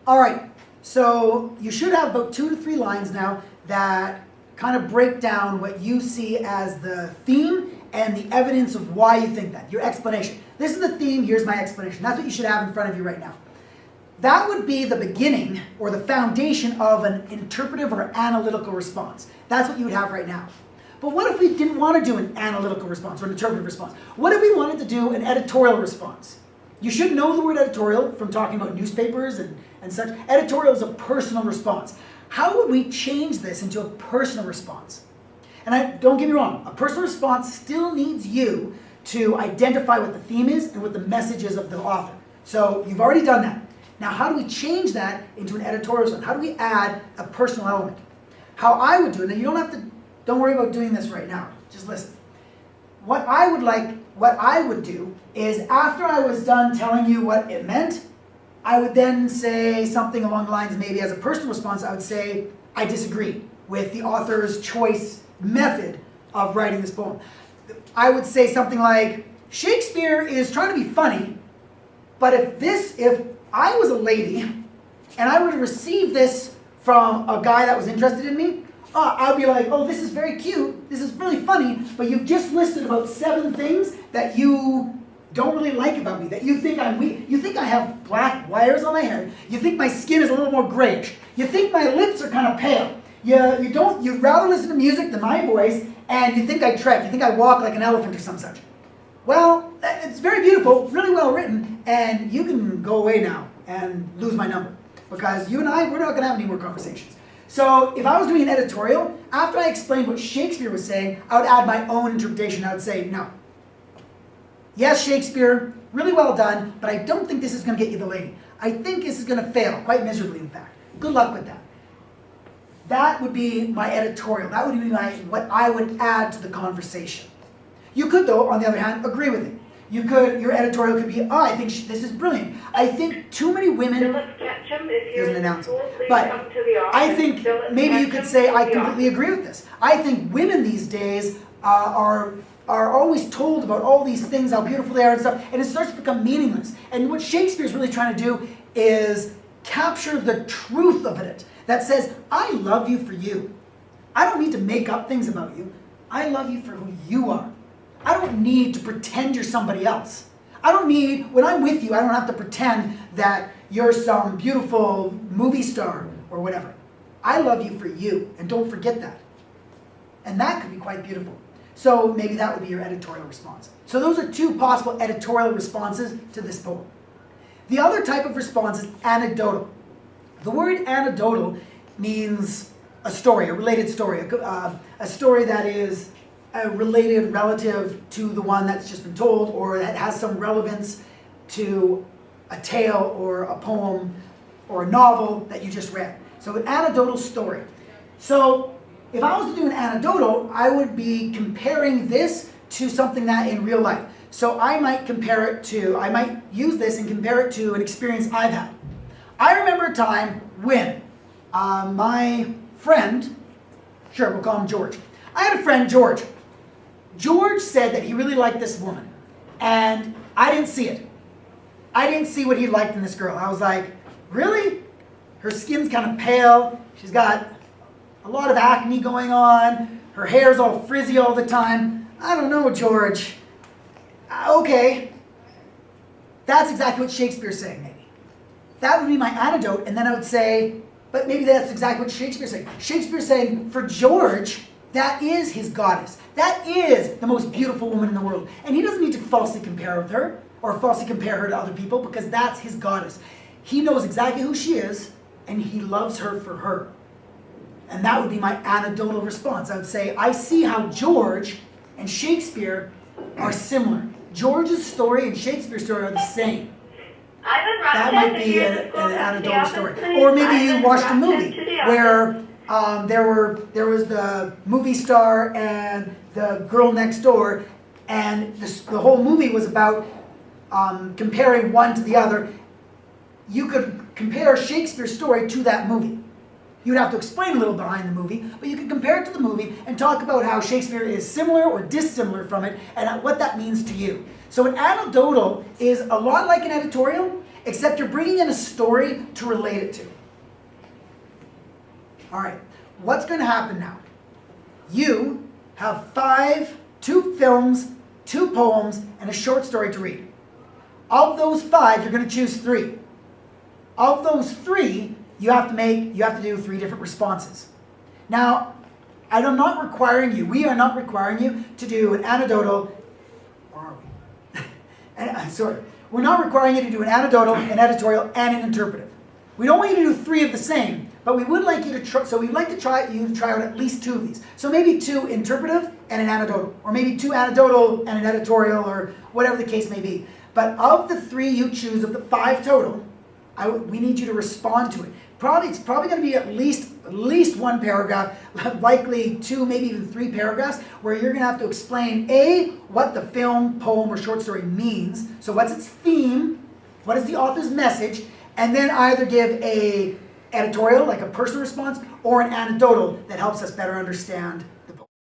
All right, so you should have about 2 to 3 lines now that kind of break down what you see as the theme and the evidence of why you think that, your explanation. This is the theme, here's my explanation. That's what you should have in front of you right now. That would be the beginning or the foundation of an interpretive or analytical response. That's what you would have right now. But what if we didn't want to do an analytical response or an interpretive response? What if we wanted to do an editorial response? You should know the word editorial from talking about newspapers and such. Editorial is a personal response. How would we change this into a personal response? And don't get me wrong, a personal response still needs you to identify what the theme is and what the message is of the author. So you've already done that. Now how do we change that into an editorial response? How do we add a personal element? How I would do it, and you don't worry about doing this right now, just listen. What I would do is after I was done telling you what it meant, I would then say something along the lines, maybe as a personal response, I would say, I disagree with the author's choice method of writing this poem. I would say something like, Shakespeare is trying to be funny, but if I was a lady and I were to receive this from a guy that was interested in me, I'd be like, oh, this is very cute, this is really funny, but you've just listed about 7 things that you don't really like about me, that you think I'm weak. You think I have black wires on my head. You think my skin is a little more grayish. You think my lips are kind of pale. You'd rather listen to music than my voice, and you think I trek. You think I walk like an elephant or some such. Well, it's very beautiful, really well written, and you can go away now and lose my number, because you and I, we're not going to have any more conversations. So if I was doing an editorial, after I explained what Shakespeare was saying, I would add my own interpretation. I would say, no. Yes, Shakespeare, really well done, but I don't think this is going to get you the lady. I think this is going to fail, quite miserably, in fact. Good luck with that. That would be my editorial. That would be what I would add to the conversation. You could, though, on the other hand, agree with it. Your editorial could be, I think this is brilliant. I think too many women, here's an announcement, but I think maybe you could say, I completely agree with this. I think women these days are always told about all these things, how beautiful they are and stuff, and it starts to become meaningless. And what Shakespeare's really trying to do is capture the truth of it, that says, I love you for you. I don't need to make up things about you. I love you for who you are. I don't need to pretend you're somebody else. When I'm with you, I don't have to pretend that you're some beautiful movie star or whatever. I love you for you, and don't forget that. And that could be quite beautiful. So maybe that would be your editorial response. So those are 2 possible editorial responses to this poem. The other type of response is anecdotal. The word anecdotal means a story, a related story, a story that is related relative to the one that's just been told, or that has some relevance to a tale or a poem or a novel that you just read. So an anecdotal story. So if I was to do an anecdotal, I would be comparing this to something that in real life. So I might use this and compare it to an experience I've had. I remember a time when my friend, sure, we'll call him George. I had a friend, George. George said that he really liked this woman, and I didn't see it. I didn't see what he liked in this girl. I was like, really? Her skin's kind of pale. She's got a lot of acne going on. Her hair's all frizzy all the time. I don't know, George. Okay. That's exactly what Shakespeare's saying, maybe. That would be my anecdote, and then I would say, but maybe that's exactly what Shakespeare's saying. Shakespeare's saying, for George, that is his goddess. That is the most beautiful woman in the world. And he doesn't need to falsely compare with her, or falsely compare her to other people, because that's his goddess. He knows exactly who she is, and he loves her for her. And that would be my anecdotal response. I would say, I see how George and Shakespeare are similar. George's story and Shakespeare's story are the same. That might be an anecdotal story. Or maybe you watched a movie where there was the movie star and the girl next door, and the whole movie was about comparing one to the other. You could compare Shakespeare's story to that movie. You'd have to explain a little behind the movie, but you could compare it to the movie and talk about how Shakespeare is similar or dissimilar from it and what that means to you. So an anecdotal is a lot like an editorial, except you're bringing in a story to relate it to. All right, what's going to happen now? You have 2 films, 2 poems, and a short story to read. Of those 5, you're going to choose 3. Of those 3, you have to do 3 different responses. Now, we are not requiring you to do an anecdotal, or are we? Sorry. We're not requiring you to do an anecdotal, an editorial, and an interpretive. We don't want you to do 3 of the same, but we would like you to try, so we'd like to try out at least 2 of these. So maybe 2 interpretive and an anecdotal, or maybe 2 anecdotal and an editorial, or whatever the case may be. But of the 3 you choose, of the 5 total, we need you to respond to it. It's probably going to be at least 1 paragraph, likely 2, maybe even 3 paragraphs, where you're going to have to explain, A, what the film, poem, or short story means. So what's its theme? What is the author's message? And then either give a editorial, like a personal response, or an anecdotal that helps us better understand the